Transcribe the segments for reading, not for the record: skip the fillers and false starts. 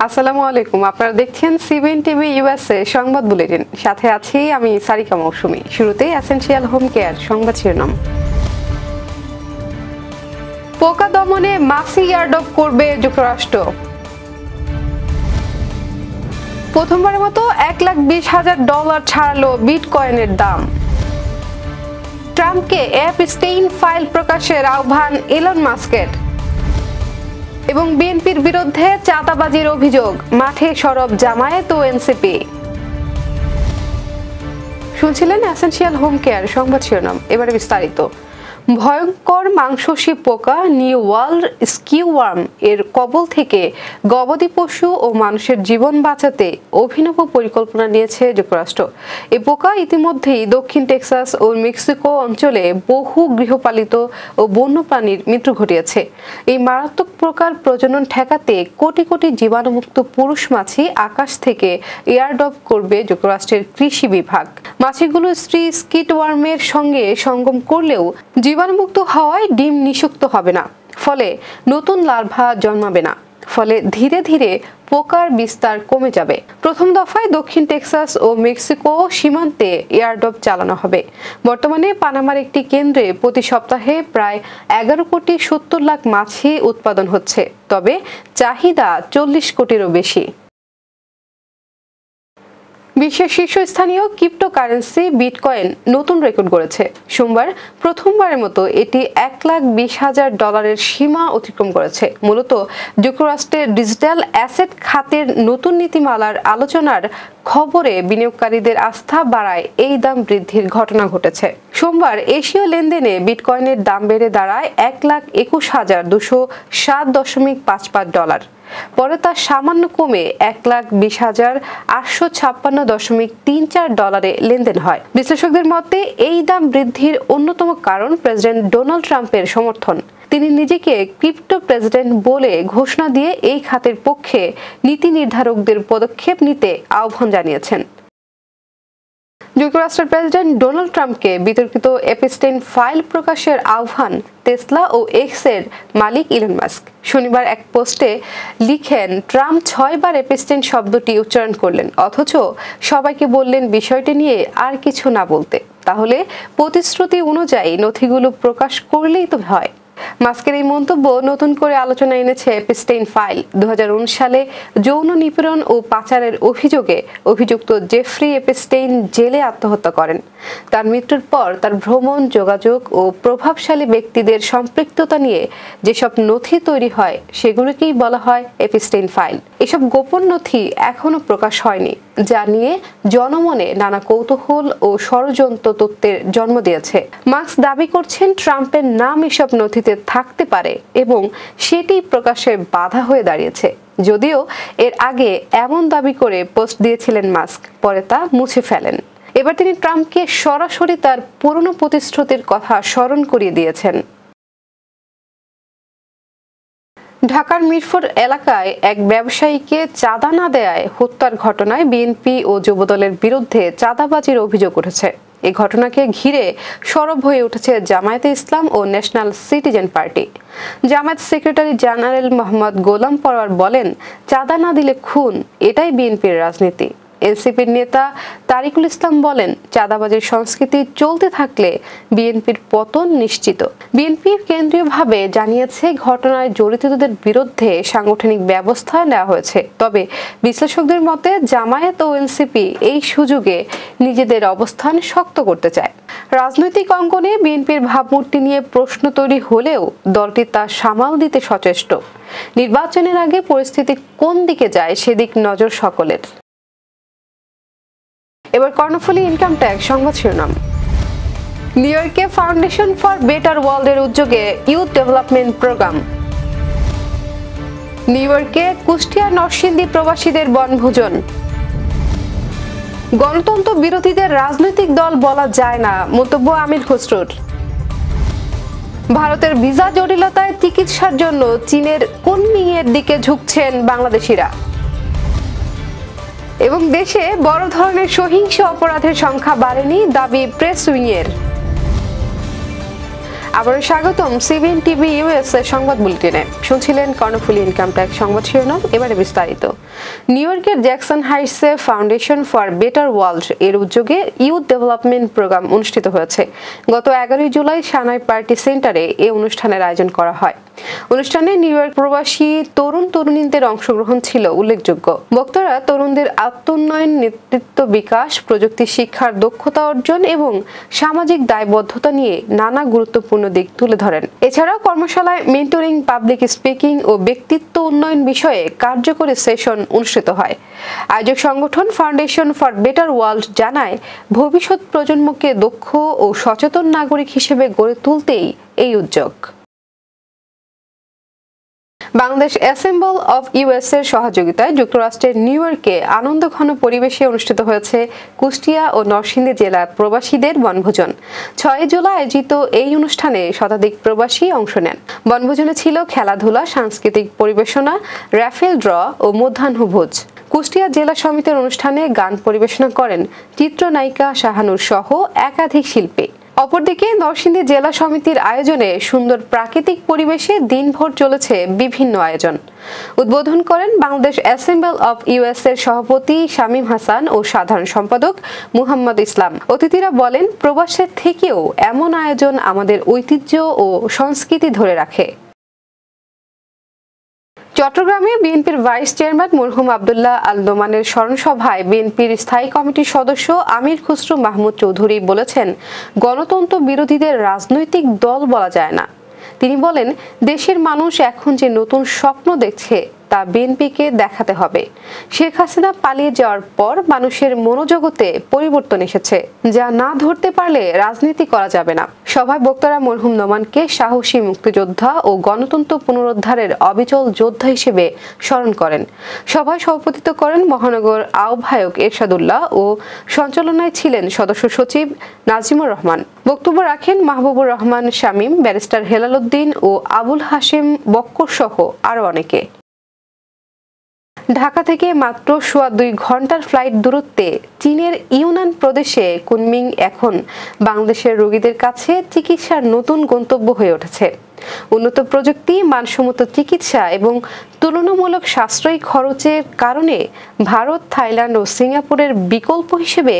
আসসালামু আলাইকুম। আপনারা দেখছেন সিবিএন টিভি ইউএসএ সংবাদ বুলেটিন। সাথে আছি আমি সারিকা মৌসুমী। শুরুতেই এসেনশিয়াল হোম কেয়ার সংবাদ শিরোনাম। পোকা দমনে মাক্সি ইয়ারডপ করবে যুক্তরাষ্ট্র। প্রথমবারের মতো $1,20,000 ছাড়ালো বিটকয়েনের দাম। ট্রাম্পকে এপস্টেইন ফাইল প্রকাশের আহ্বান ইলন মাস্কের। এবং বিএনপির বিরুদ্ধে চাঁদাবাজির অভিযোগ, মাঠে সরব জামায়াত ও এনসিপি। শুনছিলেন এসেনশিয়াল হোম কেয়ার সংবাদ শিরোনাম। এবারে বিস্তারিত। ভয়ঙ্কর মাংসশী পোকা নিউ ওয়ার্ল্ড স্কিওয়ার্ম এর কবল থেকে গবাদি পশু ও মানুষের জীবন বাঁচাতে অভিনব পরিকল্পনা নিয়েছে যুক্তরাষ্ট্র। এই পোকা ইতিমধ্যেই দক্ষিণ টেক্সাস ও মেক্সিকো অঞ্চলে বহু গৃহপালিত ও বন্যপ্রাণীর মৃত্যু ঘটিয়েছে। এই মারাত্মক প্রকার প্রজনন ঠেকাতে কোটি কোটি জীবাণুমুক্ত পুরুষ মাছি আকাশ থেকে এয়ারড্রপ করবে যুক্তরাষ্ট্রের কৃষি বিভাগ। মাছিগুলো স্ত্রী স্কিটওয়ার্মের সঙ্গে সঙ্গম করলেও জীবাণুমুক্ত হওয়ায় ডিম নিষিক্ত হবে না, ফলে নতুন লার্ভা জন্মাবে না, ফলে ধীরে ধীরে পোকার বিস্তার কমে যাবে। প্রথম দফায় দক্ষিণ টেক্সাস ও মেক্সিকো সীমান্তে এয়ারড্রপ চালানো হবে। বর্তমানে পানামার একটি কেন্দ্রে প্রতি সপ্তাহে প্রায় 11,70,00,000 মাছি উৎপাদন হচ্ছে, তবে চাহিদা 40 কোটিরও বেশি। বিশ্বের শীর্ষস্থানীয় ক্রিপ্টোকারেন্সি বিটকয়েন নতুন রেকর্ড করেছে। সোমবার প্রথমবারের মতো এটি $1,20,000 সীমা অতিক্রম করেছে। মূলত যুক্তরাষ্ট্রের ডিজিটাল অ্যাসেট খাতের নতুন নীতিমালার আলোচনার খবরে বিনিয়োগকারীদের আস্থা বাড়ায় এই দাম বৃদ্ধির ঘটনা ঘটেছে। সোমবার এশীয় লেনদেনে বিটকয়েনের দাম বেড়ে দাঁড়ায় $1,21,007.55। পরে তা সামান্য কমে $1,20,856.34 লেনদেন হয়। বিশ্লেষকদের মতে এই দাম বৃদ্ধির অন্যতম কারণ প্রেসিডেন্ট ডোনাল্ড ট্রাম্পের সমর্থন। তিনি নিজেকে ক্রিপ্টো প্রেসিডেন্ট বলে ঘোষণা দিয়ে এই খাতের পক্ষে নীতি নির্ধারকদের পদক্ষেপ নিতে আহ্বান জানিয়েছেন। যুক্তরাষ্ট্রের প্রেসিডেন্ট ডোনাল্ড ট্রাম্পকে বিতর্কিত এপস্টেইন ফাইল প্রকাশের আহ্বান টেসলা ও এক্সের মালিক ইলন মাস্ক শনিবার এক পোস্টে লিখেন, ট্রাম্প 6 বার এপস্টেইন শব্দটি উচ্চারণ করলেন, অথচ সবাইকে বললেন বিষয়টি নিয়ে আর কিছু না বলতে। তাহলে প্রতিশ্রুতি অনুযায়ী নথিগুলো প্রকাশ করলেই তো হয়। মাস্কের এই মন্তব্য নতুন করে আলোচনা এনেছে এপস্টেইন ফাইল। 2019 সালে যৌন নিপীড়ন ও পাচারের অভিযোগে অভিযুক্ত জেফ্রি এপস্টেইন জেলে আত্মহত্যা করেন। তার মৃত্যুর পর তার ভ্রমণ, যোগাযোগ ও প্রভাবশালী ব্যক্তিদের সম্পৃক্ততা নিয়ে যেসব নথি তৈরি হয় সেগুলোকেই বলা হয় এপস্টেইন ফাইল। এসব গোপন নথি এখনো প্রকাশ হয়নি, যা নিয়ে জনমনে নানা কৌতূহল ও ষড়যন্ত্র তত্ত্বের জন্ম দিয়েছে। মাস্ক দাবি করছেন ট্রাম্পের নাম এসব নথিতে থাকতে পারে এবং সেটি প্রকাশে বাধা হয়ে দাঁড়িয়েছে। যদিও এর আগে এমন দাবি করে পোস্ট দিয়েছিলেন মাস্ক, পরে তা মুছে ফেলেন। এবার তিনি ট্রাম্পকে সরাসরি তার পুরনো প্রতিশ্রুতির কথা স্মরণ করিয়ে দিয়েছেন। ঢাকার মিরপুর এলাকায় এক ব্যবসায়ীকে চাঁদা না দেয়ায় হত্যার ঘটনায় বিএনপি ও যুবদলের বিরুদ্ধে চাঁদাবাজির অভিযোগ উঠেছে। এই ঘটনাকে ঘিরে সরব হয়ে উঠেছে জামায়াতে ইসলাম ও national citizen party. Jamaat secretary general Mohammad Golam Parwar বলেন, চাঁদা না দিলে খুন, এটাই বিএনপির রাজনীতি। এনসিপির নেতা তারিকুল ইসলাম বলেন, চাঁদাবাজির সংস্কৃতি চলতে থাকলে বিএনপির পতন নিশ্চিত। বিএনপি কেন্দ্রীয়ভাবে জানিয়েছে ঘটনায় জড়িতদের বিরুদ্ধে সাংগঠনিক ব্যবস্থা নেওয়া হয়েছে। তবে বিশ্লেষকদের মতে জামায়াত ও এনসিপি এই সুযোগে নিজেদের অবস্থান শক্ত করতে চায়। রাজনৈতিক অঙ্গনে বিএনপির ভাবমূর্তি নিয়ে প্রশ্ন তৈরি হলেও দলটি তা সামাল দিতে সচেষ্ট। নির্বাচনের আগে পরিস্থিতি কোন দিকে যায় সেদিক নজর সকলের। এবার কর্ণফুলী ইনকাম ট্যাক্স সংবাদ শিরোনাম। নিউ ইয়র্কে ফাউন্ডেশন ফর বেটার ওয়ার্ল্ডের উদ্যোগে ইউথ ডেভেলপমেন্ট প্রোগ্রাম। নিউ ইয়র্কে কুষ্টিয়া নরসিংদী প্রবাসীদের বনভোজন। গণতন্ত্র বিরোধীদের রাজনৈতিক দল বলা যায় না, মন্তব্য আমির খসরুর। ভারতের ভিসা জটিলতায় চিকিৎসার জন্য চীনের কুনমিংয়ের দিকে ঝুঁকছেন বাংলাদেশিরা। এবং দেশে বড় ধরনের সহিংস অপরাধের সংখ্যা বাড়েনি, দাবি প্রেস উইংয়ের। আবারও স্বাগতম সিবিএন টিভি ইউএস এর সংবাদ বুলেটিনে। শুনছিলেন কর্ণফুলী ইনকাম ট্যাক্স সংবাদ শিরোনাম, এবারে বিস্তারিত। নিউ ইয়র্কের জ্যাকসন হাইটসে ফাউন্ডেশন ফর বেটার ওয়ার্ল্ড এর উদ্যোগে ইউথ ডেভেলপমেন্ট প্রোগ্রাম অনুষ্ঠিত হয়েছে। গত 11 জুলাই সানাই পার্টি সেন্টারে এই অনুষ্ঠানের আয়োজন করা হয়। অনুষ্ঠানে নিউ ইয়র্ক প্রবাসী তরুণ তরুণীদের অংশগ্রহণ ছিল উল্লেখযোগ্য। বক্তারা তরুণদের আত্মোন্নয়ন, নেতৃত্ব বিকাশ, প্রযুক্তি শিক্ষার দক্ষতা অর্জন এবং সামাজিক দায়বদ্ধতা নিয়ে নানা গুরুত্বপূর্ণ দিক তুলে ধরেন। এছাড়াও কর্মশালায় মেন্টরিং, পাবলিক স্পিকিং ও ব্যক্তিত্ব উন্নয়ন বিষয়ে কার্যকরী সেশন অনুষ্ঠিত হয়। আয়োজক সংগঠন ফাউন্ডেশন ফর বেটার ওয়ার্ল্ড জানায়, ভবিষ্যৎ প্রজন্মকে দক্ষ ও সচেতন নাগরিক হিসেবে গড়ে তুলতেই এই উদ্যোগ। বাংলাদেশ অ্যাসেম্বল অব ইউএস এর সহযোগিতায় যুক্তরাষ্ট্রের নিউ ইয়র্কে আনন্দঘন পরিবেশে অনুষ্ঠিত হয়েছে কুষ্টিয়া ও নরসিংদী জেলার প্রবাসীদের বনভোজন। 6 জুলাই আয়োজিত এই অনুষ্ঠানে শতাধিক প্রবাসী অংশ নেন। বনভোজনে ছিল খেলাধুলা, সাংস্কৃতিক পরিবেশনা, রাফেল ড্র ও মধ্যাহ্নভোজ। কুষ্টিয়া জেলা সমিতির অনুষ্ঠানে গান পরিবেশনা করেন চিত্রনায়িকা শাহানুর সহ একাধিক শিল্পী। অপরদিকে নরসিংদী জেলা সমিতির আয়োজনে সুন্দর প্রাকৃতিক পরিবেশে দিনভর চলেছে বিভিন্ন আয়োজন। উদ্বোধন করেন বাংলাদেশ অ্যাসেম্বল অব ইউএস এর সভাপতি শামীম হাসান ও সাধারণ সম্পাদক মুহাম্মদ ইসলাম। অতিথিরা বলেন, প্রবাসের থেকেও এমন আয়োজন আমাদের ঐতিহ্য ও সংস্কৃতি ধরে রাখে। চট্টগ্রামে বিএনপির ভাইস চেয়ারম্যান মরহুম আব্দুল্লাহ আল নোমানের স্মরণসভায় বিএনপির স্থায়ী কমিটির সদস্য আমির খুসরো মাহমুদ চৌধুরী বলেছেন, গণতন্ত্র বিরোধীদের রাজনৈতিক দল বলা যায় না। তিনি বলেন, দেশের মানুষ এখন যে নতুন স্বপ্ন দেখছে তা বিএনপিকে দেখাতে হবে। শেখ হাসিনা পালিয়ে যাওয়ার পর মানুষের মনোজগতে পরিবর্তন এসেছে, যা না ধরতে পারলে রাজনীতি করা যাবে না। সভায় বক্তারা মরহুম নোমানকে সাহসী মুক্তিযোদ্ধা ও গণতন্ত্র পুনরুদ্ধারের অবিচল যোদ্ধা হিসেবে স্মরণ করেন। সভায় সভাপতিত্ব করেন মহানগর আহ্বায়ক এরশাদুল্লাহ ও সঞ্চালনায় ছিলেন সদস্য সচিব নাজিমুর রহমান। বক্তব্য রাখেন মাহবুবুর রহমান শামীম, ব্যারিস্টার হেলাল উদ্দিন ও আবুল হাশেম বক্কর সহ আরো অনেকে। ঢাকা থেকে মাত্র 2.25 ঘন্টার ফ্লাইট দূরত্বে চীনের ইউনান প্রদেশে কুনমিং এখন বাংলাদেশের রোগীদের কাছে চিকিৎসার নতুন গন্তব্য হয়ে উঠেছে। উন্নত প্রযুক্তি, মানসম্মত চিকিৎসা এবং তুলনামূলক সাশ্রয়ী খরচের কারণে ভারত, থাইল্যান্ড ও সিঙ্গাপুরের বিকল্প হিসেবে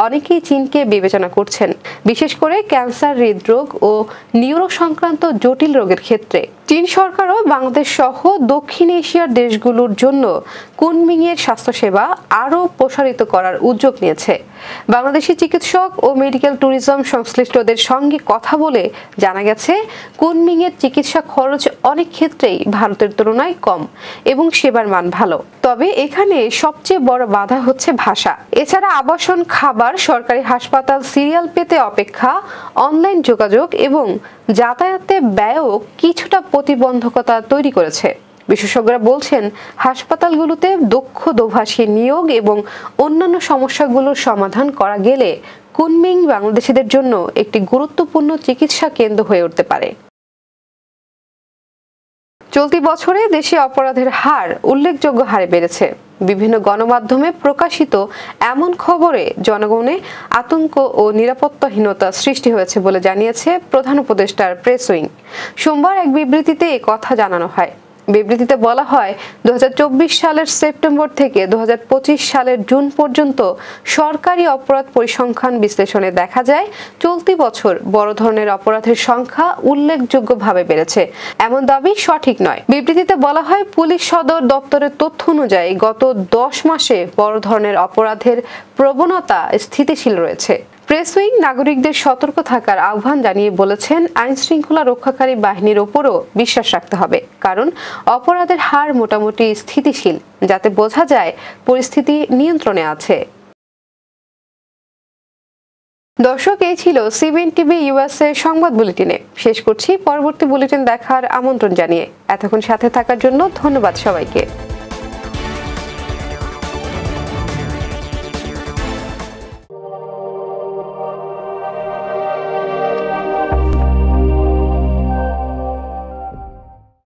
অনেকেই চীনকে বিবেচনা করছেন, বিশেষ করে ক্যান্সার, হৃদরোগ ও নিউরো সংক্রান্ত জটিল রোগের ক্ষেত্রে। চীন সরকারও বাংলাদেশ সহ দক্ষিণ এশিয়ার দেশগুলোর জন্য কুনমিং এর স্বাস্থ্যসেবা আরও প্রসারিত করার উদ্যোগ নিয়েছে। বাংলাদেশি চিকিৎসক ও মেডিকেল ট্যুরিজম সংশ্লিষ্টদের সঙ্গে কথা বলে জানা গেছে, কুনমিং এর চিকিৎসা খরচ অনেক ক্ষেত্রেই ভারতের তুলনায় কম এবং সেবার মান ভালো। তবে এখানে সবচেয়ে বড় বাধা হচ্ছে ভাষা। এছাড়া আবাসন, খাবার, সরকারি হাসপাতাল সিরিয়াল পেতে অপেক্ষা, অনলাইন যোগাযোগ এবং যাতায়াতে ব্যয়ও কিছুটা প্রতিবন্ধকতা তৈরি করেছে। বিশেষজ্ঞরা বলছেন, হাসপাতালগুলোতে দক্ষ দোভাষী নিয়োগ এবং অন্যান্য সমস্যাগুলোর সমাধান করা গেলে কুনমিং বাংলাদেশিদের জন্য একটি গুরুত্বপূর্ণ চিকিৎসা কেন্দ্র হয়ে উঠতে পারে। চলতি বছরে দেশে অপরাধের হার উল্লেখযোগ্য হারে বেড়েছে। বিভিন্ন গণমাধ্যমে প্রকাশিত এমন খবরে জনগণে আতঙ্ক ও নিরাপত্তাহীনতা সৃষ্টি হয়েছে বলে জানিয়েছে প্রধান উপদেষ্টার প্রেস উইং। সোমবার এক বিবৃতিতে এ কথা জানানো হয়। বিবৃতিতে বলা হয়, 2024 সালের সেপ্টেম্বর থেকে 2025 সালের জুন পর্যন্ত সরকারি অপরাধ পরিসংখ্যান বিশ্লেষণে দেখা যায়, চলতি বছর বড় ধরনের অপরাধের সংখ্যা উল্লেখযোগ্যভাবে বেড়েছে। এমন দাবি সঠিক নয়। বিবৃতিতে বলা হয়, পুলিশ সদর দপ্তরের তথ্য অনুযায়ী গত 10 মাসে বড় ধরনের অপরাধের প্রবণতা স্থিতিশীল রয়েছে। প্রেস উইং নাগরিকদের সতর্ক থাকার আহ্বান জানিয়ে বলেছেন, আইন শৃঙ্খলা রক্ষাকারী বাহিনীর ওপরও বিশ্বাস রাখতে হবে, কারণ অপরাধের হার মোটামুটি স্থিতিশীল, যাতে বোঝা যায় পরিস্থিতি নিয়ন্ত্রণে আছে। দর্শক, এই ছিল সিবিএন টিভি ইউএস এর সংবাদ বুলেটিনে। শেষ করছি। পরবর্তী বুলেটিন দেখার আমন্ত্রণ জানিয়ে এতক্ষণ সাথে থাকার জন্য ধন্যবাদ সবাইকে।